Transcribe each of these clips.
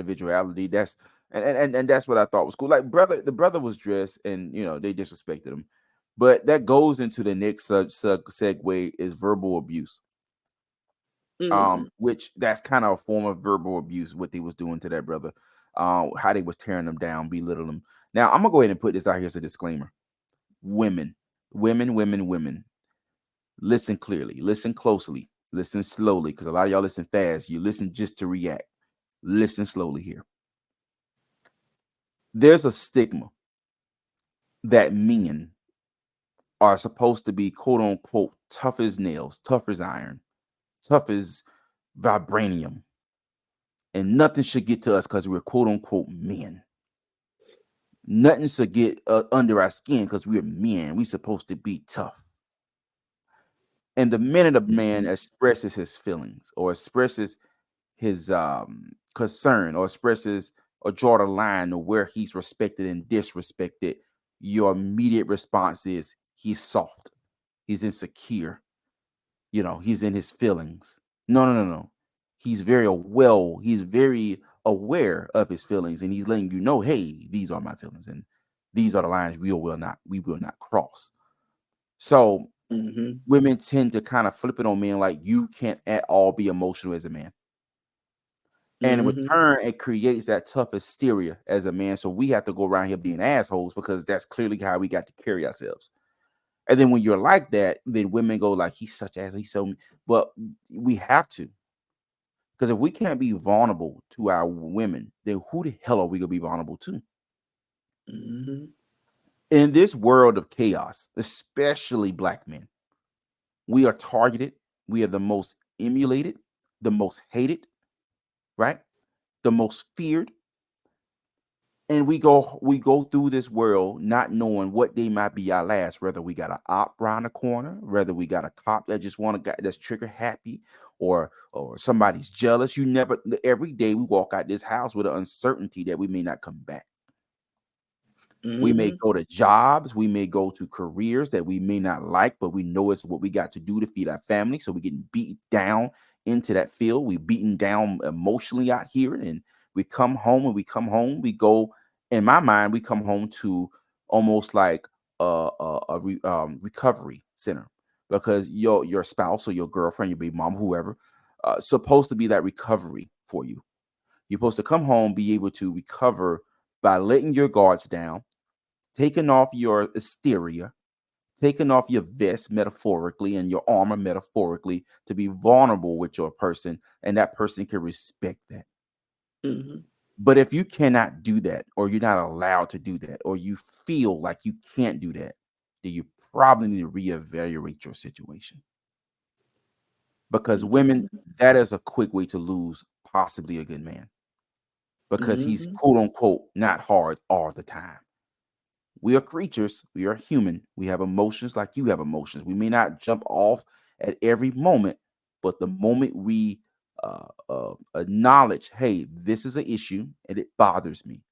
individuality. That's and that's what I thought was cool. Like the brother was dressed, and they disrespected him, but that goes into the next segue is verbal abuse. Mm-hmm. Which that's kind of a form of verbal abuse what they was doing to that brother, how they was tearing him down, belittling him. Now I'm gonna go ahead and put this out here as a disclaimer. Women, women, listen clearly, listen closely, listen slowly, because a lot of y'all listen fast. You listen just to react. Listen slowly here. There's a stigma that men are supposed to be quote unquote tough as nails, tough as iron, tough as vibranium, and nothing should get to us because we're quote unquote men. Nothing should get under our skin because we're men. We're supposed to be tough. And the minute a man Mm-hmm. expresses his feelings or expresses his concern or expresses or draw the line of where he's respected and disrespected, your immediate response is he's soft, he's insecure, he's in his feelings. No, no, no, no. He's very aware of his feelings, and he's letting you know, hey, these are my feelings, and these are the lines we will not cross. So Mm-hmm. women tend to kind of flip it on men like you can't at all be emotional as a man. And in Mm-hmm. return, it creates that tough hysteria as a man. So we have to go around here being assholes because that's clearly how we got to carry ourselves. And then when you're like that, then women go like, he's such ass, he's so. But we have to, because if we can't be vulnerable to our women, then who the hell are we gonna be vulnerable to? Mm-hmm. In this world of chaos, especially black men, we are targeted. We are the most emulated, the most hated, right? The most feared, and we go through this world not knowing what day might be our last, whether we got an op round the corner, whether we got a cop that just want to guy that's trigger happy, or somebody's jealous. You never Every day we walk out this house with an uncertainty that we may not come back. We may Mm-hmm. go to jobs, we may go to careers that we may not like, but we know it's what we got to do to feed our family. So we're getting beat down into that field. We beaten down emotionally out here, and we come home. When we come home, we go. In my mind, we come home to almost like a recovery center, because your spouse or your girlfriend, your baby mom, whoever, supposed to be that recovery for you. You're supposed to come home, be able to recover by letting your guards down, taking off your hysteria, taking off your vest metaphorically and your armor metaphorically to be vulnerable with your person, and that person can respect that. Mm-hmm. But if you cannot do that, or you're not allowed to do that, or you feel like you can't do that, then you probably need to reevaluate your situation. Because women, that is a quick way to lose possibly a good man, because he's Mm-hmm. quote unquote not hard all the time. We are creatures. We are human. We have emotions like you have emotions. We may not jump off at every moment, but the moment we acknowledge, hey, this is an issue and it bothers me,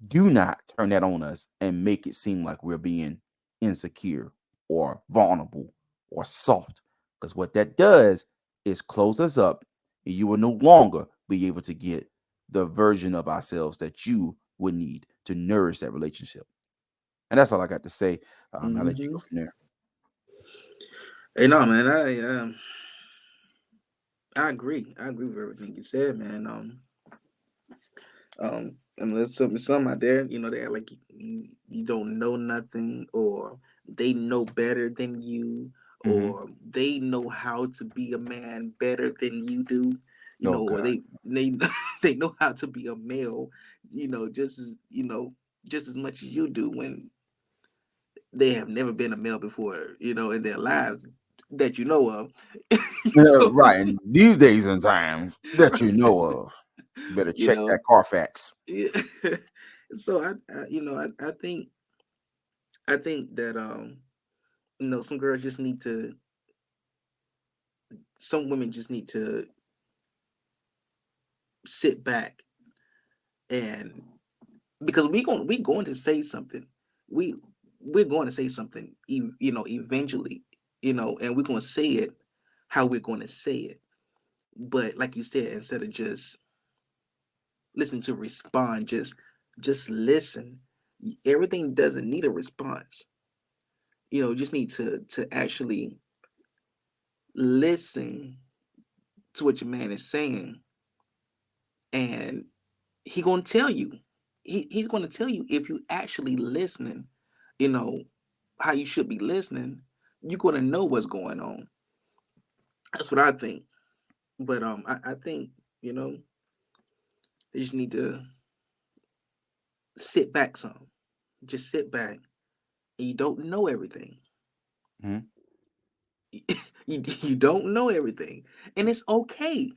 do not turn that on us and make it seem like we're being insecure or vulnerable or soft. Because what that does is close us up, and you will no longer be able to get the version of ourselves that you would need to nourish that relationship. And that's all I got to say. I'll let you Mm-hmm. go from there. Hey, no, man. I agree. I agree with everything you said, man. I mean, there's some out there, they act like you don't know nothing, or they know better than you, Hmm. or they know how to be a man better than you do, Oh or God. they they know how to be a male, just as just as much as you do, when they have never been a male before, in their lives that you know of. Yeah, right. And these days and times that you know of, better you check that know, Carfax. yeah. So I think that some girls just need to some women just need to sit back, and because we going to say something, we we're going to say something, eventually, and we're going to say it how we're going to say it. But like you said, instead of just listen to respond. Just listen. Everything doesn't need a response. Just need to actually listen to what your man is saying, and he gonna tell you. He's gonna tell you if you actually listening, you know, how you should be listening, you're gonna know what's going on. That's what I think. But I think, you know, they just need to sit back some. Just sit back. And you don't know everything. Mhm. You don't know everything. And it's okay.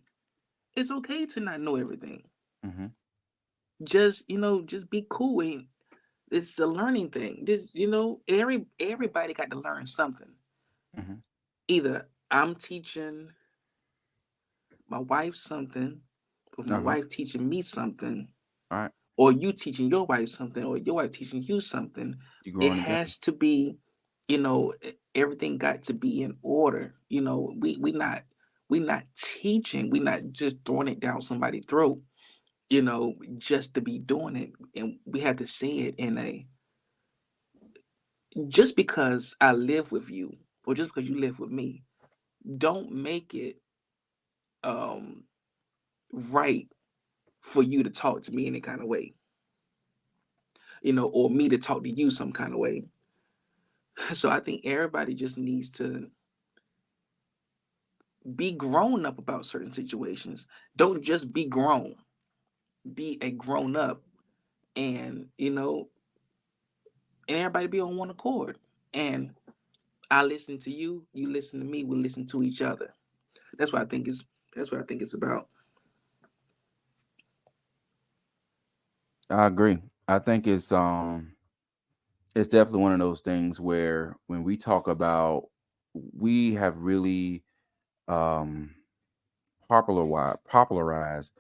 It's okay to not know everything. Mhm. Just be cool. And it's a learning thing. Everybody got to learn something. Mhm. Either I'm teaching my wife something, or my Uh-huh. wife teaching me something, All right. or you teaching your wife something, or your wife teaching you something. You It growing together. has to be, everything got to be in order. We not teaching, we not just throwing it down somebody's throat, just to be doing it. And we had to say it in a, just because I live with you, or just because you live with me, don't make it um right for you to talk to me any kind of way, or me to talk to you some kind of way. So I think everybody just needs to be grown up about certain situations. Don't just be grown. Be a grown up, and and everybody be on one accord. And I listen to you, you listen to me, we listen to each other. That's what I think is that's what I think it's about. I agree. I think it's definitely one of those things where when we talk about, we have really um popularized,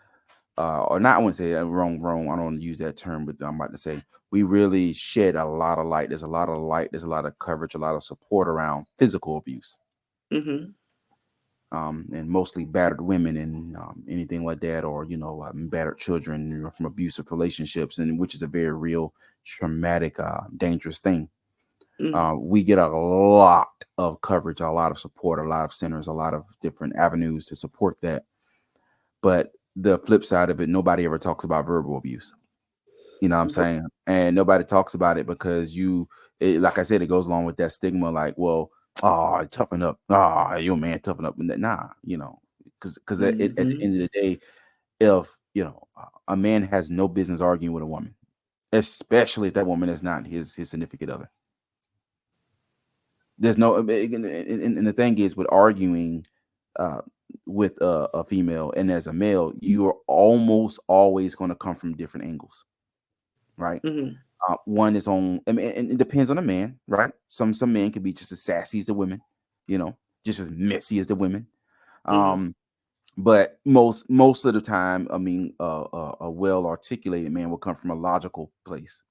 or not, I wouldn't say wrong, I don't want to use that term, but I'm about to say we really shed a lot of light. There's a lot of light, there's a lot of coverage, a lot of support around physical abuse, Mhm. and mostly battered women and anything like that, or battered children, from abusive relationships, and which is a very real, traumatic, dangerous thing. Mhm. We get a lot of coverage, a lot of support, a lot of centers, a lot of different avenues to support that. But the flip side of it, nobody ever talks about verbal abuse. You know what I'm Nope. saying? And nobody talks about it because like I said, it goes along with that stigma, like, well, oh, toughen up. Oh, you man, toughen up. And nah, because at the Mhm. end of the day, if, a man has no business arguing with a woman, especially if that woman is not his significant other. There's no, and the thing is with arguing, uh, with a female and as a male, you are almost always going to come from different angles, right? Mhm. One is on, I mean, and it depends on the man, right? Some men can be just as sassy as the women, just as messy as the women. Mhm. Um, but most of the time, I mean, a well articulated man will come from a logical place,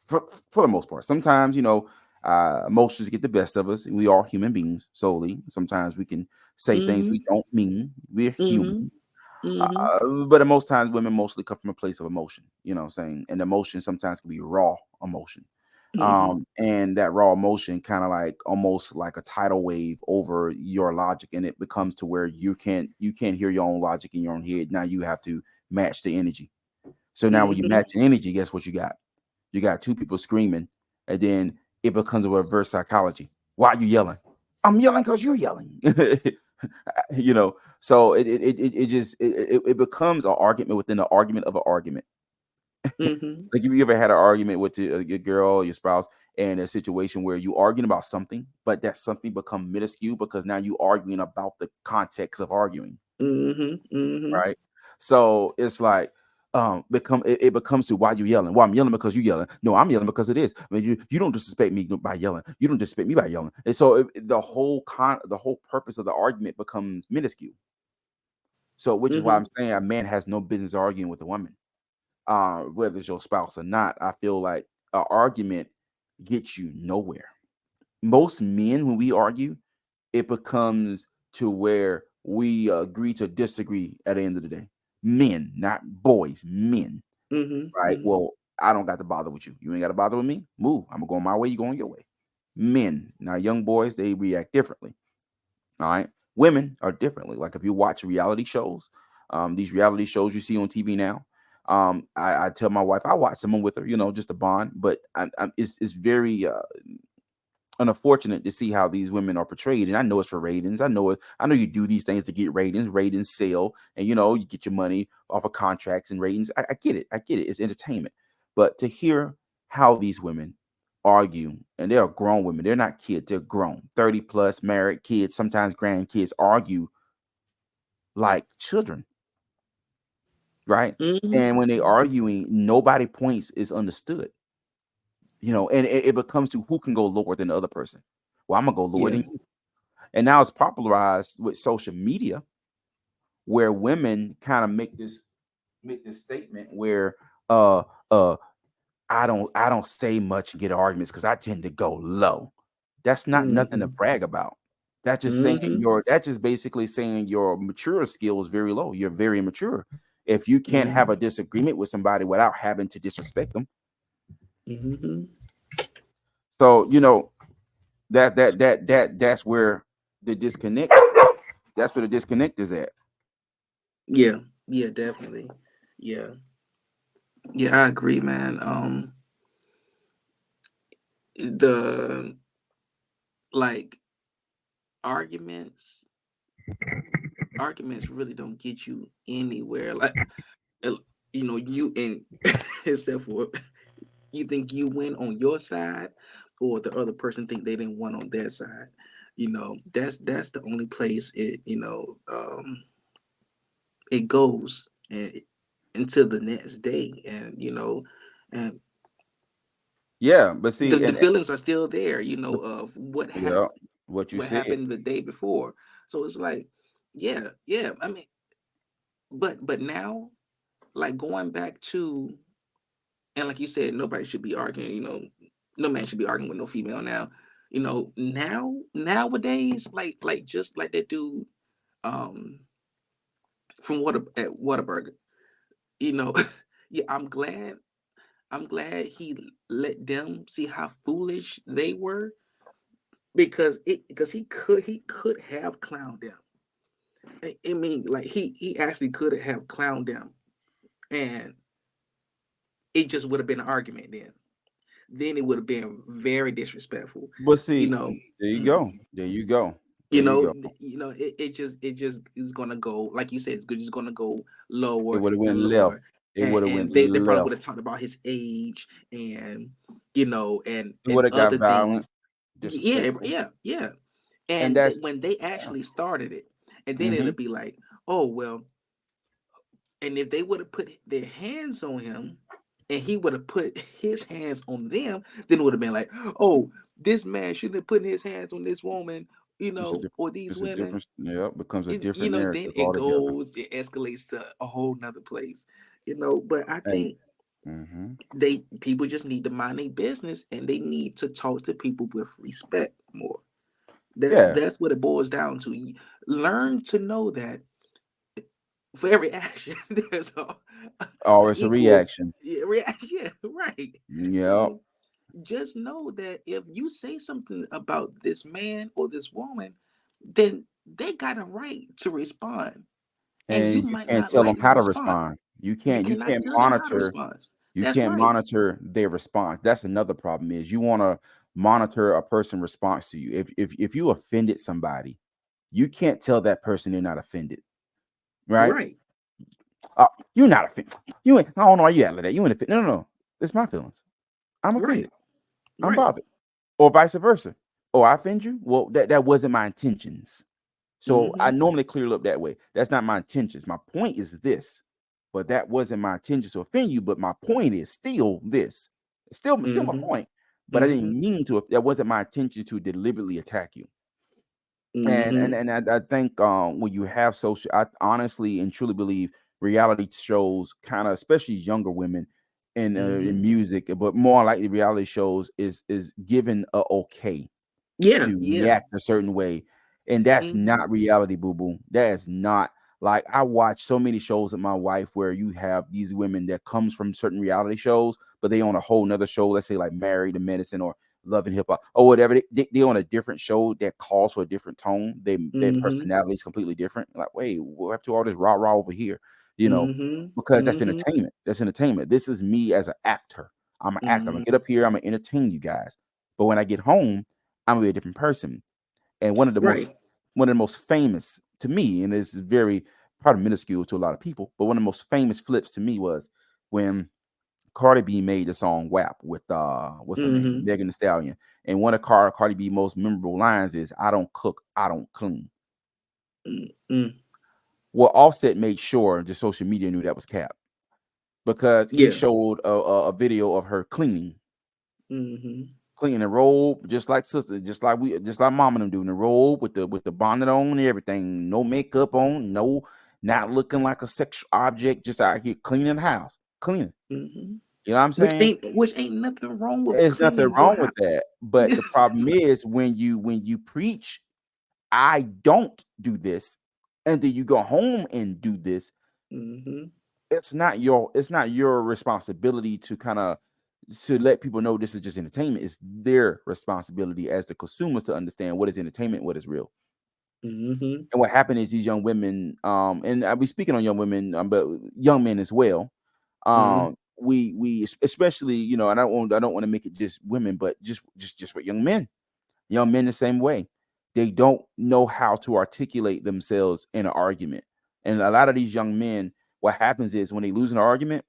for the most part. Sometimes, emotions get the best of us. We are human beings solely. Sometimes we can say things we Mhm. don't mean. We're Mhm. human. Mhm. But at most times, women mostly come from a place of emotion, what I'm saying? And emotion sometimes can be raw emotion. Mhm. And that raw emotion kind of like almost like a tidal wave over your logic, and it becomes to where you can't hear your own logic in your own head. Now you have to match the energy. So now when you Mhm. match the energy, guess what you got? You got two people screaming, and then it becomes a reverse psychology. Why are you yelling? I'm yelling because you're yelling. So it just it becomes an argument within the argument of an argument. Mhm. Like, if you ever had an argument with your girl or your spouse, and a situation where you arguing about something, but that something become minuscule because now you arguing about the context of arguing. Mhm. Mhm. Right? So it's like, it becomes to, why you yelling? Well, I'm yelling because you yelling. No, I'm yelling because it is. I mean, you don't disrespect me by yelling. You don't disrespect me by yelling. And so the whole purpose of the argument becomes minuscule. So, which is why I'm Mhm. saying a man has no business arguing with a woman, whether it's your spouse or not. I feel like an argument gets you nowhere. Most men, when we argue, it becomes to where we agree to disagree at the end of the day. Men, not boys, men, Mhm. right? Mhm. Well, I don't got to bother with you. You ain't got to bother with me. Move. I'm gonna go my way. You going your way. Men. Now, young boys, they react differently. All right. Women are differently. Like if you watch reality shows, these reality shows you see on TV now. I tell my wife I watch someone with her, just a bond. But it's very unfortunate to see how these women are portrayed. And I know it's for ratings. I know it. I know you do these things to get ratings. Ratings sell, and you get your money off of contracts and ratings. I get it. I get it. It's entertainment. But to hear how these women argue, and they're grown women. They're not kids. They're grown, 30 plus, married, kids, sometimes grandkids, argue like children, right? Mhm. And when they arguing, nobody points is understood. And it becomes to who can go lower than the other person. Well, I'm gonna go lower Yeah. than you. And now it's popularized with social media where women kind of make this statement where uh uh I don't say much and get arguments because I tend to go low. That's not nothing to Mhm. brag about. Mhm. That's just basically saying your mature skill is very low. You're very immature. If you can't have a Mhm. disagreement with somebody without having to disrespect them. Mhm. So, that's where the disconnect that's where the disconnect is at. Yeah. Yeah, definitely. Yeah. Yeah, I agree, man. The like arguments arguments really don't get you anywhere. Like uh, you and except for you think you win on your side or the other person think they didn't win on their side. That's the only place it goes and until the next day. And Yeah, but see, the and feelings are still there, the- of what yeah, what you what said. happened the day before. So it's like, yeah, yeah. I mean, but now, like going back to, and like you said, nobody should be arguing. No man should be arguing with no female now. Nowadays, like just like that dude um from Whataburger. You know, yeah, I'm glad he let them see how foolish they were because he could have clowned them. I mean, like he actually could have clowned them, and it just would have been an argument then. Then it would have been very disrespectful. But You see, know, there you mhm. go. There you go. There you go. It just is gonna go like you said. It's just gonna go It lower would have went and left. lower, It and would have went and they probably would left. have talked about his age and It and would have got other violent, things. Yeah, disrespectful, yeah, yeah. and And that's when they yeah. actually started it, and then Hmm. it'll be like, oh well, and if they would have put their hands on him, and he would have put his hands on them, then it would have been like, oh, this man shouldn't have put his hands on this woman, It's a different. or these It's a women. different. Yeah, becomes a different Then narrative it altogether. goes, it escalates to a whole nother place. But I And think hmm people just need to mind their business and they need to talk to people with respect more. yeah, That's what it boils down to. Learn to know that for every action, there's a or it's a equal reaction. reaction. Yeah, right. Yeah, So just know that if you say something about this man or this woman, then they got a right to respond, and you and you might can't not tell them like the how to response. respond. You You can't. You cannot can't tell them how to monitor. respond. You That's can't right. monitor their response. That's another problem. Is you want to monitor a person's response to you. If you offended somebody, you can't tell that person they're not offended, right? Right. You're not offended. You ain't. I don't know why you like that. You ain't offended. No, no, no. It's my feelings. I'm Right. offended. I'm Right. bothered. Or vice versa. Oh, I offend you? Well, that wasn't my intentions. So I Mm-hmm. normally clear it up that way. That's not my intentions. My point is this, but that wasn't my intention to offend you. But my point is still this. It's still my Mm-hmm. point. But I Mm-hmm. didn't mean to. That wasn't my intention to deliberately attack you. And Mm-hmm. and and I think when you have social, I honestly and truly believe reality shows, kind of especially younger women in Mm-hmm. music, but more likely reality shows is given a okay Yeah. to Yeah. react a certain way, and that's Mm-hmm. not reality, boo boo. That is not. Like I watch so many shows with my wife where you have these women that comes from certain reality shows, but they on a whole nother show, let's say like Married to Medicine or Love and Hip Hop or whatever. They on a different show that calls for a different tone. Their Mhm. personality is completely different. Like, wait, what happened to all this rah rah over here? You know, Mhm. because that's Mhm. entertainment. That's entertainment. This is me as an actor. I'm an actor. I'm gonna Mhm. get up here. I'm gonna entertain you guys. But when I get home, I'm gonna be a different person. And Right. one of the most famous to me, and this is very probably minuscule to a lot of people, but one of the most famous flips to me was when Cardi B made the song WAP with what's her name? Mhm. Megan Thee Stallion. And one of Cardi B most memorable lines is I don't cook, I don't clean. Mm, mm. Well, Offset made sure the social media knew that was cap because he Yeah. showed a video of her Mhm. cleaning the robe, just like sister, just like mom and them doing the robe with the bonnet on and everything, no makeup on, no, not looking like a sexual object, just out here cleaning the house, cleaning. Mhm. You know what I'm saying? Which ain't nothing wrong with There's nothing cleaning your wrong house. with that, but the problem is when you preach, I don't do this, and then you go home and do this. Mhm. It's not your responsibility to kind of to let people know this is just entertainment. It's their responsibility as the consumers to understand what is entertainment, what is real. Mhm. And what happened is these young women, and I be speaking on young women, but young men as well. Mhm. Especially, you know, and I don't want to make it just women, but just with young men the same way. They don't know how to articulate themselves in an argument, and a lot of these young men, what happens is when they lose an argument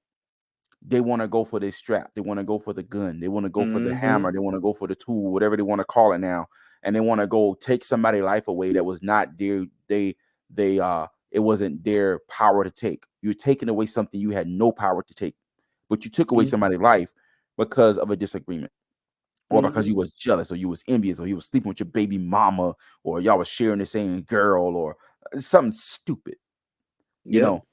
they want to go for this strap. They want to go for the gun. They want to go for the hammer. Mhm. They want to go for the tool, whatever they want to call it now. And they want to go take somebody's life away that was not their it wasn't their power to take. You're taking away something you had no power to take. But you took away Mhm. somebody's life because of a disagreement. Or because you Mhm. was jealous, or you was envious, or you was sleeping with your baby mama, or y'all was sharing the same girl, or something stupid, you Yep. know.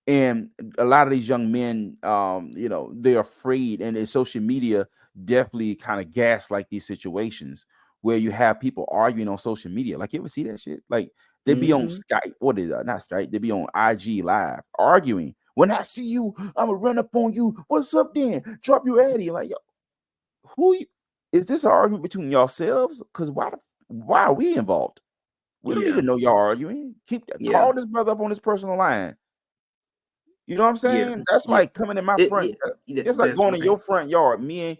And a lot of these young men, you know, they're afraid, and in social media definitely kind of gaslight these situations where you have people arguing on social media. Like, you ever see that shit? Like, they be on Mhm. Skype, what is not Skype, they be on IG live arguing. When I see you, I'm gonna run up on you. What's up then? Drop your addy. Like, yo, who you, is this an argument between yourselves? Because why are we involved? We don't need Yeah. to know y'all arguing. Yeah. Call this brother up on his personal line. You know what I'm Yeah. saying? That's Yeah. like coming in my Yeah. it's like That's going in your right. front yard. Me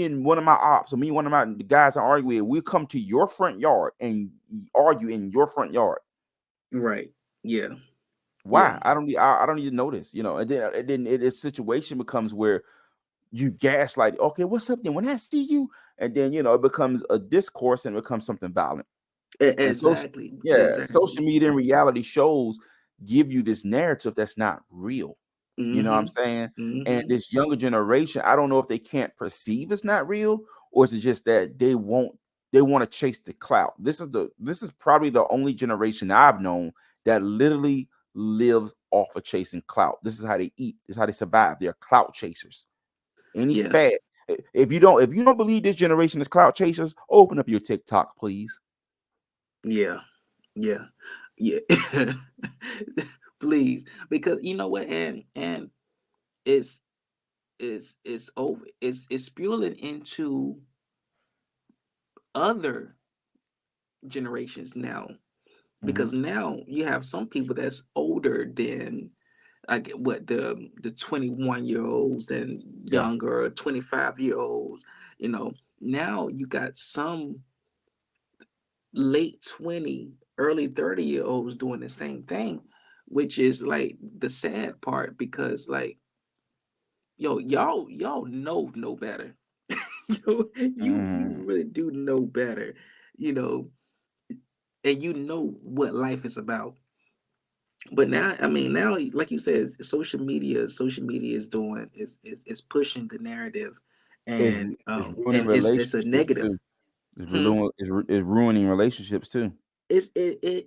and one of my ops, or me and one of my the guys I argue with, we come to your front yard and argue in your front yard. Right. Yeah. Yeah. Why? I don't even know this, you know. This situation becomes where you gaslight, okay, what's up then? When I see you, and then you know it becomes a discourse and it becomes something violent. And Exactly. social Exactly. media and reality shows give you this narrative that's not real. You know what I'm Mhm. saying? And Mhm. this younger generation, I don't know if they can't perceive it's not real, or is it just that they want to chase the clout. This is probably the only generation I've known that literally lives off of chasing clout. This is how they eat. This is how they survive. They're clout chasers. Any Yeah. fad. If you don't believe this generation is clout chasers, open up your TikTok, please. Yeah. Yeah. Yeah. Please, because you know what, and it's it's over. It's spewing into other generations now, Mhm. because now you have some people that's older than, I get what, the 21-year-olds and Yeah. younger, 25-year-olds. You know, now you got some late 20, early 30-year-olds doing the same thing, which is like the sad part, because like, yo, y'all know better. You Mhm. really do know better, you know, and you know what life is about. But now, I mean, now, like you said, social media is doing is pushing the narrative, It's ruining and it's a relationships negative. too. Hmm? It's ruining relationships too. It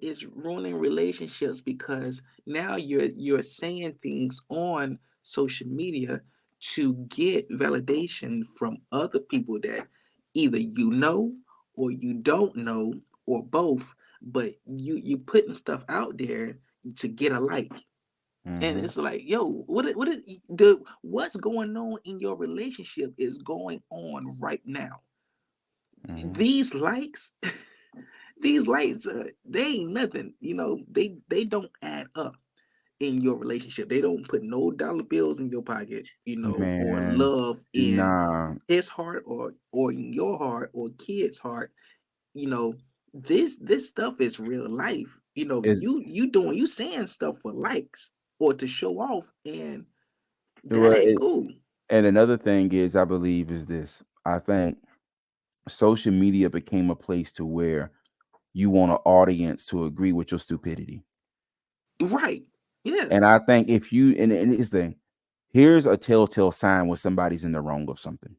is ruining relationships, because now you're saying things on social media to get validation from other people that either you know or you don't know, or both. But you putting stuff out there, to get a like. And Mm-hmm. it's like, yo, what's going on in your relationship is going on right now. Mm-hmm. These likes, these likes, they ain't nothing. They don't add up in your relationship. They don't put no dollar bills in your pocket, or Man, love in nah. his heart or in your heart or kid's heart. You know, this stuff is real life. Is You saying stuff for likes or to show off, and that well, ain't cool. and another thing is, I believe, is this. I think social media became a place to where you want an audience to agree with your stupidity. Right. Yeah. And I think if you and it's the here's a telltale sign when somebody's in the wrong of something.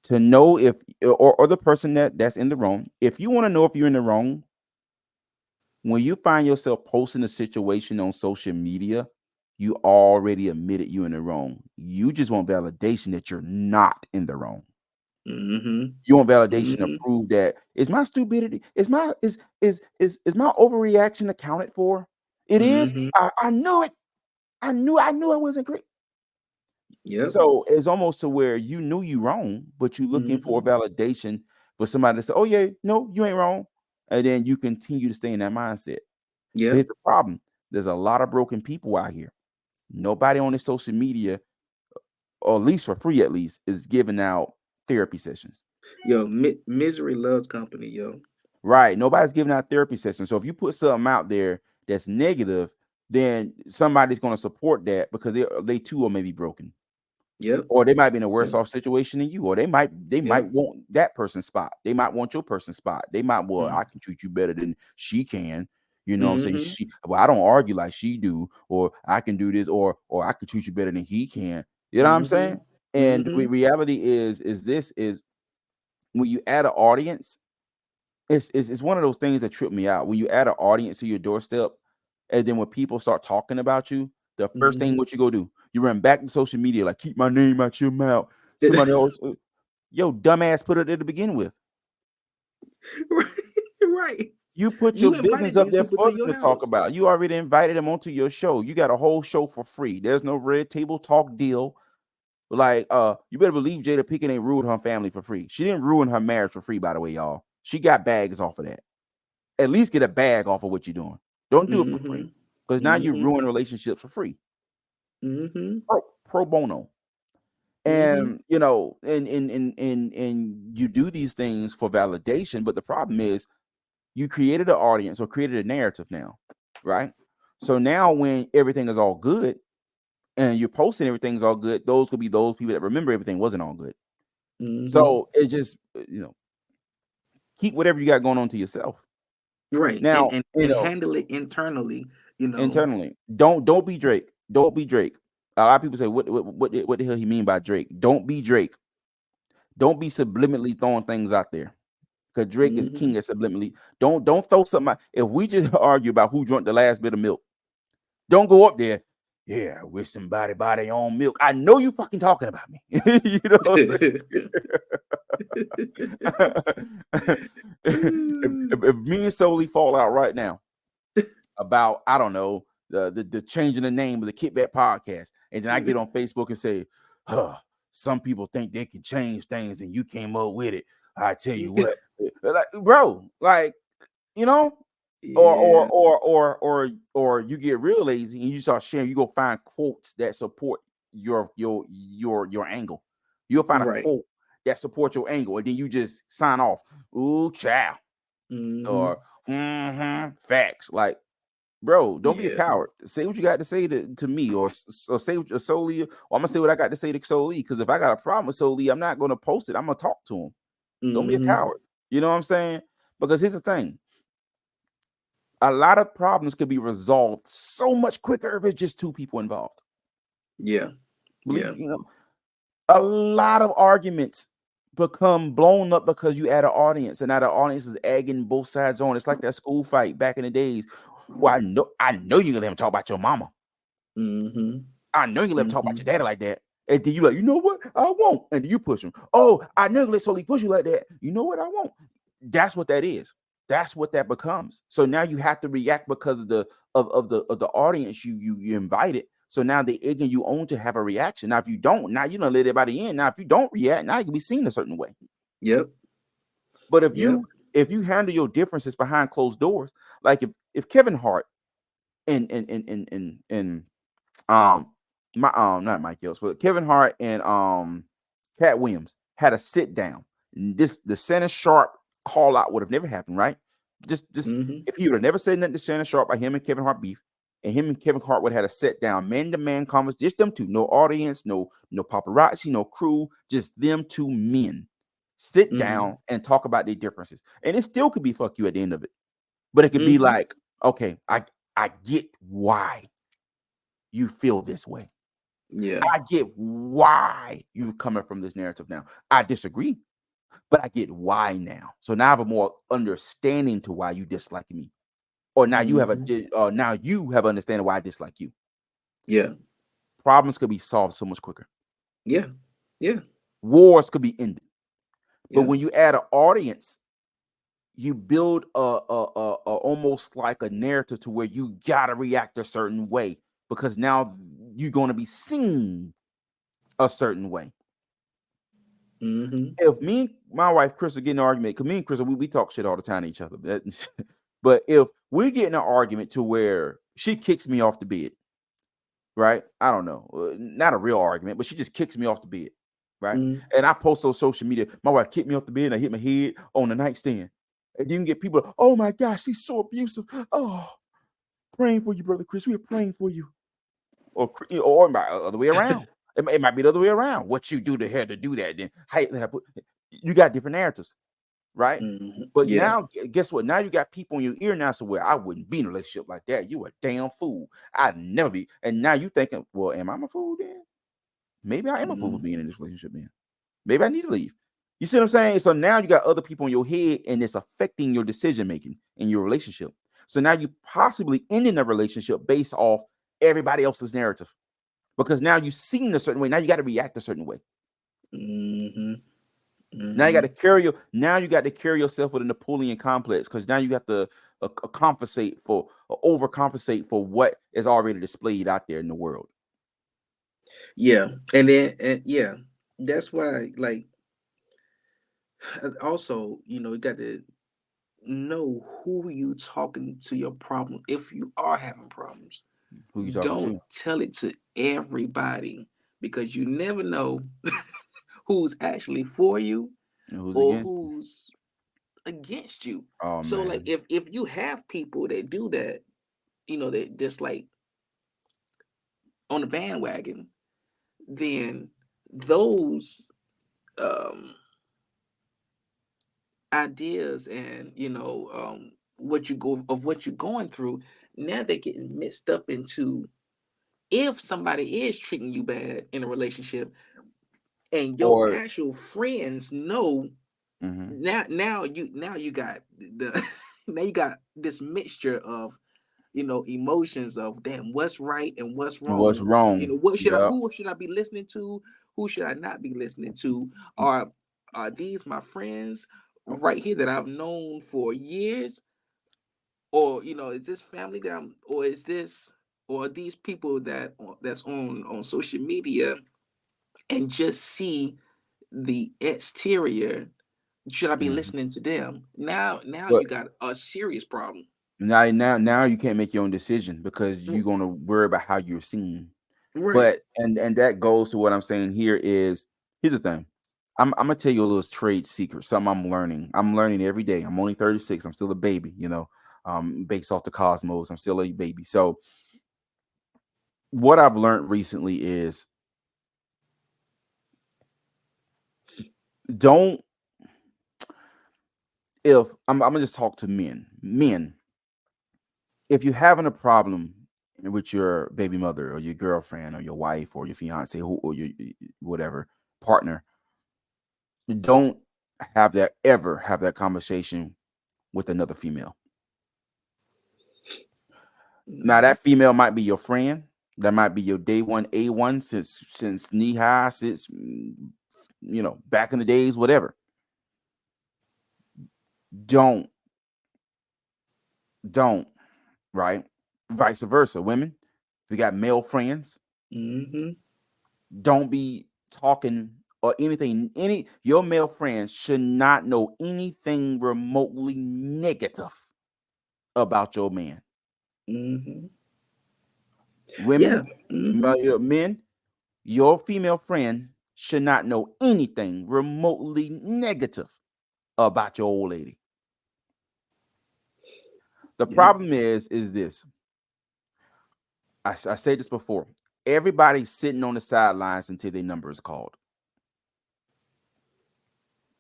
To know if or the person that's in the wrong, if you want to know if you're in the wrong, when you find yourself posting a situation on social media, you already admitted you're in the wrong. You just want validation that you're not in the wrong. Mm-hmm. You want validation to Mm-hmm. prove that is my stupidity, is my overreaction accounted for? It is. Mm-hmm. I knew it. I knew I wasn't great. Yep. So it's almost to where you knew you wrong, but you looking for Mm-hmm. validation for somebody to say, "Oh yeah, no, you ain't wrong," and then you continue to stay in that mindset. But here's Yep. the problem: there's a lot of broken people out here. Nobody on this social media, or at least for free, at least, is giving out therapy sessions. Yo, misery loves company, yo. Right. Nobody's giving out therapy sessions. So if you put something out there that's negative, then somebody's going to support that because they too are maybe broken. Yep. Or they might be in a worse Yep. off situation than you, or they might Yep. want that person's spot. They might want your person's spot. They might, well, Mm-hmm. I can treat you better than she can. You know what I'm saying? Mm-hmm. Well, I don't argue like she do, or I can do this, or I can treat you better than he can. You know what I'm saying? And the Mm-hmm. reality is when you add an audience, it's one of those things that trip me out. When you add an audience to your doorstep, and then when people start talking about you, the first thing Mm-hmm. what you go do, you run back to social media like keep my name out your mouth. Somebody else, yo, dumbass put it there to begin with. Right. Right. You put your You business invited up these there people for to them your to talk house. about. You already invited them onto your show. You got a whole show for free. There's no red table talk deal. Like, you better believe Jada Pinkett ain't ruined her family for free. She didn't ruin her marriage for free, by the way, y'all. She got bags off of that. At least get a bag off of what you're doing. Don't do it for free. Mm-hmm. Because now you Mm-hmm. ruin relationships for free. Mm-hmm. Pro bono. Mm-hmm. And and you do these things for validation, but the problem is you created an audience or created a narrative now, right? So now when everything is all good and you're posting everything's all good, those could be those people that remember everything wasn't all good. Mm-hmm. So it just keep whatever you got going on to yourself. Right. And Now, and and handle it internally, you know. internally. Don't be Drake. Don't be Drake. A lot of people say, what the hell he mean by Drake? Don't be Drake. Don't be subliminally throwing things out there. Because Drake is Mm-hmm. king at subliminally. Don't throw something out. If we just argue about who drank the last bit of milk, don't go up there. Yeah, I wish somebody buy their own milk. I know you fucking talking about me. You know what I'm saying? If me and Soli fall out right now about, I don't know, the changing the name of the Kickback podcast, and then I get on Facebook and say, huh, some people think they can change things and you came up with it. I tell you what, like, bro, like, you know, Yeah. or you get real lazy and you start sharing, you go find quotes that support your angle. You'll find a Right. quote that supports your angle, and then you just sign off, ooh, child, Mm-hmm. or facts. Like, bro, don't be a Yeah. coward. Say what you got to say to me, or say what Soli, or I'm gonna say what I got to say to Soli. Because if I got a problem with Soli, I'm not gonna post it. I'm gonna talk to him. Don't be a Mm-hmm. coward. You know what I'm saying? Because here's the thing: a lot of problems could be resolved so much quicker if it's just two people involved. Yeah. Believe Yeah. you know, a lot of arguments become blown up because you add an audience, and now the audience is egging both sides on. It's like that school fight back in the days. Well, I know you're gonna let him talk about your mama. Mm-hmm. I know you let him talk about Mm-hmm. your daddy like that. And then you like, you know what? I won't. And then you push him. Oh, I know you let Soli push you like that. You know what? I won't. That's what that is. That's what that becomes. So now you have to react because of the audience you invited. So now they egging you on to have a reaction. Now if you don't, now you don't let everybody in. Now if you don't react, now you can be seen a certain way. Yep. But if Yep. you handle your differences behind closed doors, like if Kevin Hart and my not Mike Else, but Kevin Hart and Cat Williams had a sit down, the Shannon Sharp call out would have never happened, right? Just Mm-hmm. if he would have never said nothing to Shannon Sharp by him and Kevin Hart beef, and him and Kevin Hart would have had a sit down, man to man conversation, just them two, no audience, no paparazzi, no crew, just them two men sit Mm-hmm. down and talk about their differences, and it still could be fuck you at the end of it, but it could be Mm-hmm. like, okay, I get why you feel this way. Yeah. I get why you're coming from this narrative now. I disagree, but I get why now. So now I have a more understanding to why you dislike me, or now you have Mm-hmm. now you have understanding why I dislike you. Yeah. Problems could be solved so much quicker. Yeah. Yeah. Wars could be ended. But Yeah. when you add an audience, you build a almost like a narrative to where you gotta react a certain way because now you're going to be seen a certain way. Mm-hmm. If me and my wife Crystal get in an argument, because me and Crystal, we talk shit all the time to each other. But if we get in an argument to where she kicks me off the bed, right? I don't know, not a real argument, but she just kicks me off the bed, right? Mm-hmm. And I post on social media, my wife kicked me off the bed and I hit my head on the nightstand. And you can get people, oh my gosh, she's so abusive. Oh, praying for you, brother Chris. We're praying for you. Or the other way around. It might be the other way around. What you do to her to do that, then you got different narratives, right? Mm-hmm. But Yeah. now, guess what? Now you got people in your ear now. So, well, I wouldn't be in a relationship like that. You a damn fool. I'd never be. And now you thinking, well, am I a fool then? Maybe I am a fool for Mm-hmm. being in this relationship then. Maybe I need to leave. You see what I'm saying? So now you got other people in your head, and it's affecting your decision making in your relationship. So now you possibly ending a relationship based off everybody else's narrative because now you've seen a certain way. Now you got to react a certain way. Mm-hmm. Now you got Mm-hmm. to carry your. Now you got to carry yourself with a Napoleon complex because now you have to compensate for, overcompensate for what is already displayed out there in the world. Yeah. And yeah, that's why, like, also, you got to know who you talking to your problem. If you are having problems, Who you talking don't to? tell it to everybody, because you never know who's actually for you And who's or against you? who's against you. Oh So, like, man. if you have people that do that, that just like on the bandwagon, then those um ideas and what you're going through, now they're getting mixed up into, if somebody is treating you bad in a relationship and your Or actual friends know. mhm. Now you got the now you got this mixture of emotions of, damn, what's right and what's What's wrong. wrong? What should I Yep. who should I be listening to? Who should I not be listening to? Are these my friends right here that I've known for years? Or is this family that I'm or is this or are these people that's on social media and just see the exterior? Should I be Mhm. listening to them? Now But you got a serious problem. now you can't make your own decision because R- you're gonna worry about how you're seen. Right. But and that goes to what I'm saying here is here's the thing. I'm gonna tell you a little trade secret, something I'm learning. I'm learning every day. I'm only 36. I'm still a baby, based off the cosmos. I'm still a baby. So what I've learned recently is don't if I'm gonna just talk to men. Men, if you're having a problem with your baby mother or your girlfriend or your wife or your fiance or your whatever partner, don't ever have that conversation with another female. Now Mhm. that female might be your friend, that might be your day one A1 since knee high, since back in the days, whatever. Don't Don't, right? Vice versa. Women, if you got male friends, Mm-hmm. don't be talking or anything. Your male friends should not know anything remotely negative about your man. Mm-hmm. Yeah. Women, Mm-hmm. men, your female friend should not know anything remotely negative about your old lady. The Yep. problem is this. I said this before. Everybody's sitting on the sidelines until their number is called.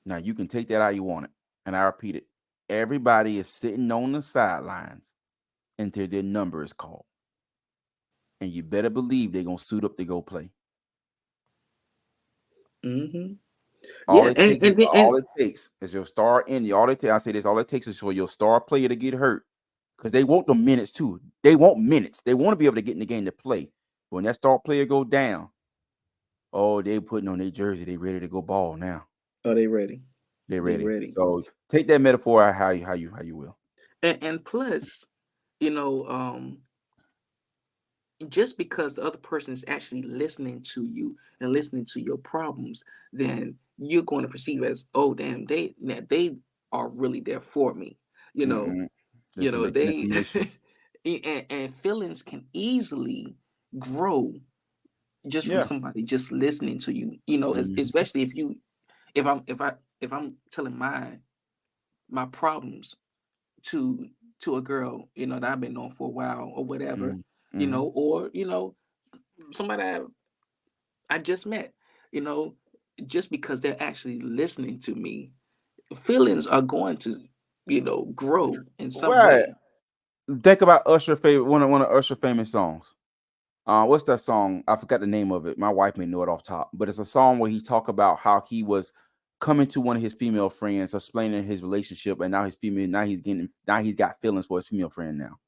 Now you can take that how you want it. And I repeat it. Everybody is sitting on the sidelines until their number is called. And you better believe they're gonna suit up to go play. Mm-hmm. All Yeah. it And takes is and and your star in. I say this. All it takes is for your star player to get hurt, because they want the minutes too. They want minutes. They want to be able to get in the game to play. But when that star player go down, oh, they putting on their jersey. They ready to go ball now. are they ready? They They ready. ready. So take that metaphor how you will. And plus, you know, just because the other person is actually listening to you and listening to your problems, then you're going to perceive as, oh damn, they are really there for me. You know, Mm-mm. They're you know collecting they information. and feelings can easily grow just from Yeah. somebody just listening to you. You know, Mhm. especially if I'm telling my problems to a girl, that I've been known for a while or whatever, Mhm. Mhm. or somebody I just met, you know, just because they're actually listening to me, feelings are going to, grow in some Right. way. Think about Usher favorite one of Usher famous songs. What's that song? I forgot the name of it. My wife may know it off top, but it's a song where he talk about how he was coming to one of his female friends, explaining his relationship, and now he's got feelings for his female friend now.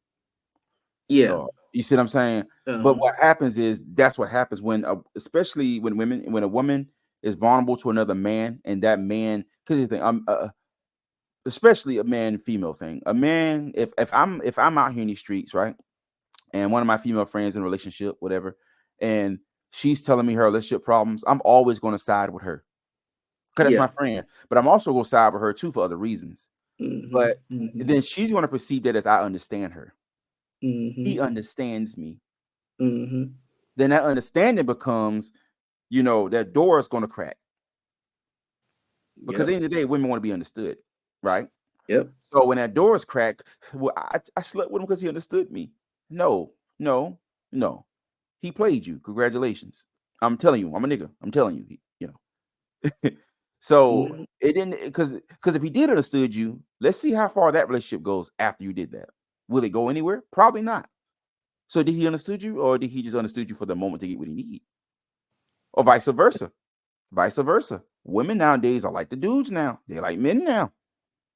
Yeah. You see what I'm saying? But Uh-huh. what happens is that's what happens when, especially when a woman is vulnerable to another man, and that man, because especially a man female thing. A man, if I'm out here in these streets, right, and one of my female friends in a relationship, whatever, and she's telling me her relationship problems, I'm always going to side with her because that's Yeah. my friend. But I'm also going to side with her too for other reasons. Mhm. But Mhm. then she's going to perceive that as I understand her. He Mhm. understands me. Mhm. Then that understanding becomes, that door is going to crack, because at Yep. the end of the day, women want to be understood, right? Yep. So when that door is cracked, well, I slept with him because he understood me. No, no, no. He played you. Congratulations. I'm telling you, I'm a nigga. I'm telling you, So Mhm. it didn't, because if he did understood you, let's see how far that relationship goes after you did that. Will it go anywhere? Probably not. So did he understood you, or did he just understood you for the moment to get what he need, or vice versa? Vice versa. Women nowadays are like the dudes now. They're like men now.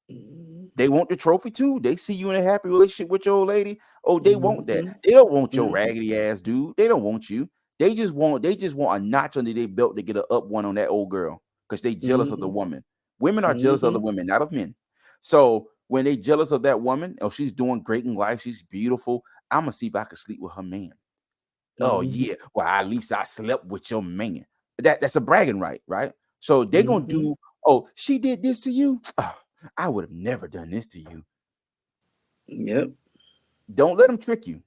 Mhm. They want the trophy too. They see you in a happy relationship with your old lady. Oh, they want that. Mhm. They don't want your Mhm. raggedy ass dude. They don't want you. They just want a notch under their belt to get a up one on that old girl because they jealous of the Mhm. woman. Women are jealous of the Mhm. women, not of men. So when they jealous of that woman, oh, she's doing great in life, she's beautiful. I'm gonna see if I can sleep with her man. Oh Mhm. yeah, well at least I slept with your man. That's a bragging right, right? So they gonna Mhm. do. Oh, she did this to you. Oh, I would have never done this to you. Yep. Don't let them trick you,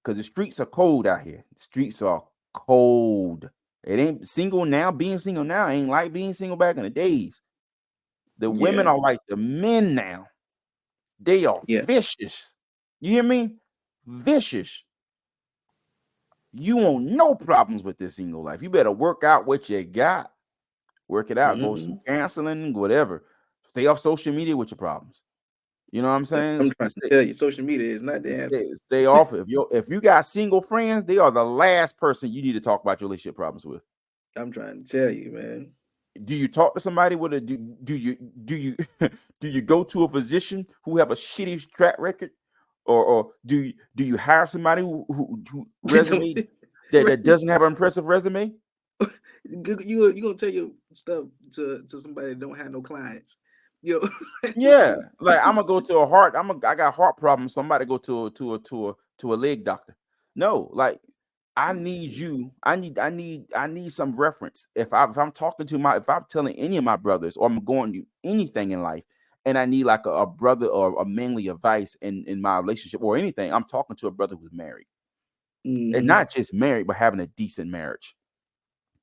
because the streets are cold out here. The streets are cold. It ain't single now. Being single now ain't like being single back in the days. The women Yeah. are like the men now. They are Yeah. vicious. You hear me? Vicious. You want no problems with this single life. You better work out what you got. Work it out. Go some Mhm. counseling, whatever. Stay off social media with your problems. You know what I'm saying? I'm trying to tell you, social media is not the answer. Stay off. If you got single friends, they are the last person you need to talk about your relationship problems with. I'm trying to tell you, man. Do you talk to somebody with a do you do you go to a physician who have a shitty track record, or do you hire somebody who resume that Right. doesn't have an impressive resume? You gonna tell your stuff to somebody that don't have no clients. Yo, Yeah, like I'm gonna go to a heart. I got heart problems, so I'm about to go to a leg doctor. No, like I need you. I need some reference. If I'm talking to my if I'm telling any of my brothers or I'm going to anything in life, and I need like a brother or a manly advice in my relationship or anything, I'm talking to a brother who's married and hmm, not just married, but having a decent marriage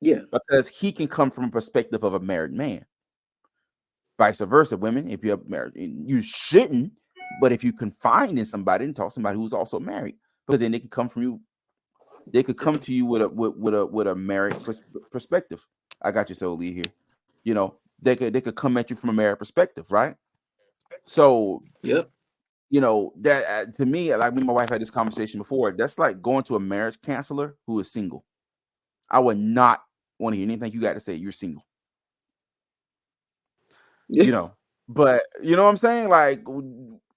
yeah, because he can come from a perspective of a married man. Vice versa, women, if you're married, you shouldn't. But if you confine in somebody and talk to somebody who's also married, because then they can come from you, they could come to you with a married perspective. I got you, Soli here. They could come at you from a married perspective, right? So yep, that to me, like me and my wife had this conversation before. That's like going to a marriage counselor who is single. I would not want to hear anything you got to say. You're single. yeah, you know. But you know what I'm saying? Like,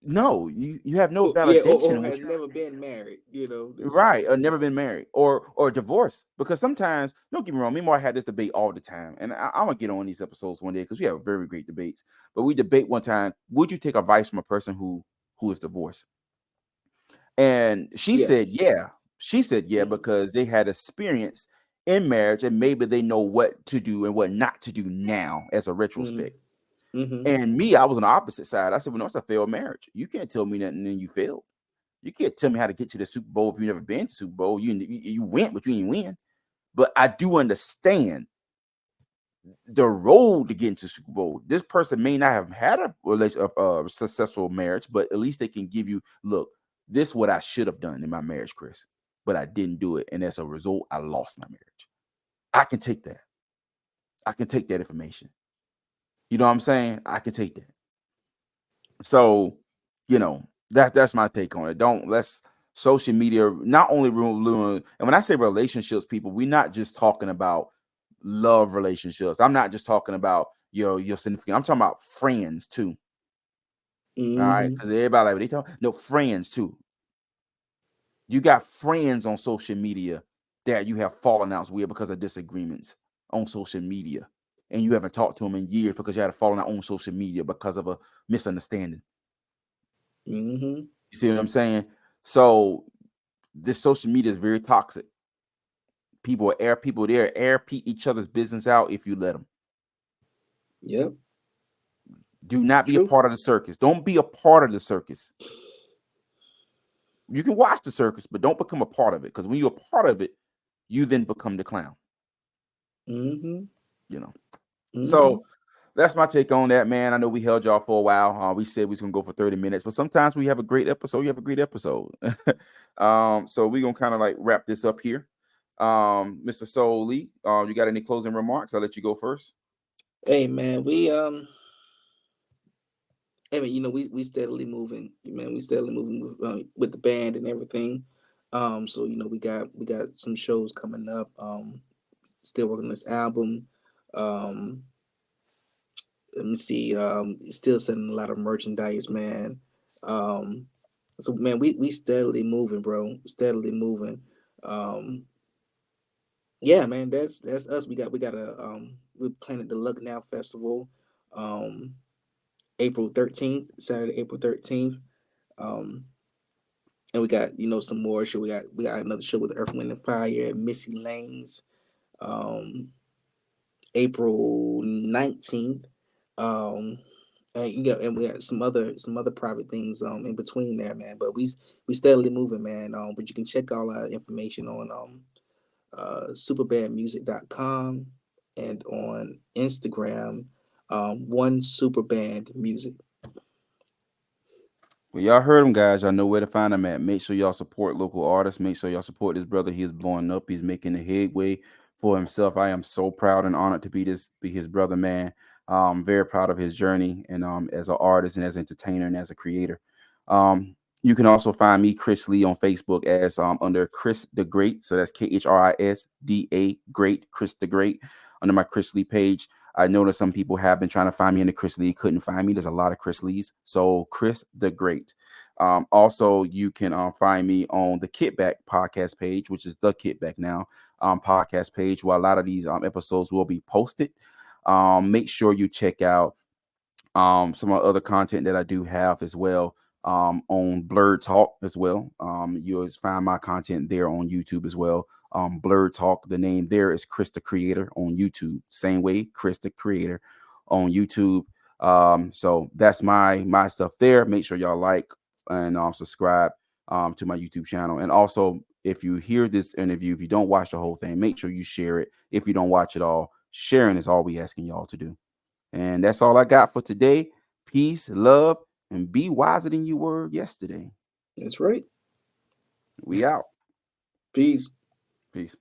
no, you have no yeah, validation or in what has never been married. you're right, or never been married, or divorced. Because sometimes, don't get me wrong, me and Mark had this debate all the time, and I'm gonna get on these episodes one day because we have very great debates. But we debate one time: would you take advice from a person who is divorced? And she said, Yes. yeah. She said, yeah, Mm-hmm. because they had experience in marriage, and maybe they know what to do and what not to do now as a retrospect. Mm-hmm. And me, I was on the opposite side. I said, well, no, it's a failed marriage. You can't tell me nothing and you failed. You can't tell me how to get to the Super Bowl if you never been to Super Bowl. You went, but you didn't win. But I do understand the road to get into Super Bowl. This person may not have had a relation of successful marriage, but at least they can give you, look, this is what I should have done in my marriage, Chris, but I didn't do it. And as a result, I lost my marriage. I can take that. I can take that information. You know what I'm saying? I can take that. So, that's my take on it. Don't let's social media not only ruin, and when I say relationships, people, we're not just talking about love relationships. I'm not just talking about your significant. I'm talking about friends too. All right, Mm-hmm. because everybody like they talk no friends too. You got friends on social media that you have fallen outs with because of disagreements on social media, and you haven't talked to them in years because you had a falling out on social media because of a misunderstanding. Mm-hmm. You see what I'm saying? So this social media is very toxic. People there each other's business out if you let them. Yep. Do not be a True. part of the circus. Don't be a part of the circus. You can watch the circus, but don't become a part of it. Because when you're a part of it, you then become the clown. Mm-hmm. You know. Mm-hmm. So that's my take on that, man. I know we held y'all for a while. We said we was gonna go for 30 minutes, but sometimes we have a great episode. You have a great episode. So we're gonna kind of like wrap this up here. Mr. Soul Lee, you got any closing remarks? I'll let you go first. Hey man, hey man, we steadily moving, man. We steadily moving with the band and everything. So we got some shows coming up. Still working on this album. Um, Let me see. Still selling a lot of merchandise, man. Um, so man, we steadily moving, bro. Steadily moving. Um, yeah, man, that's us. We got we're planning the Luck Now Festival, um, April 13th, Saturday, April 13th. Um, and we got some more show. We got another show with Earth, Wind and Fire at Missy Lanes, um, April 19th. Um, and we got some other private things in between there, man. But we steadily moving, man. But you can check all our information on superbandmusic.com and on Instagram, one superband music. Well, y'all heard him, guys. Y'all know where to find him at. Make sure y'all support local artists. Make sure y'all support this brother. He is blowing up. He's making a headway for himself. I am so proud and honored to be his brother, man. Very proud of his journey and as an artist and as an entertainer and as a creator. You can also find me, Chris Lee, on Facebook as under Chris the Great. So that's KHRISDA Great, Chris the Great, under my Chris Lee page. I noticed some people have been trying to find me in the Chris Lee, couldn't find me. There's a lot of Chris Lees. So Chris the Great. Also, you can find me on the Kitback podcast page, which is the Kitback now podcast page, where a lot of these episodes will be posted. Make sure you check out Some other content that I do have as well, on Blurred Talk as well. You'll find my content there on YouTube as well. Blurred Talk, the name there is Chris the Creator on YouTube. Same way, Chris the Creator on YouTube. So that's my stuff there. Make sure y'all like and subscribe to my YouTube channel. And also, if you hear this interview, if you don't watch the whole thing, make sure you share it. If you don't watch it all, sharing is all we asking y'all to do. And that's all I got for today. Peace, love, and be wiser than you were yesterday. That's right. We out. Peace. Peace.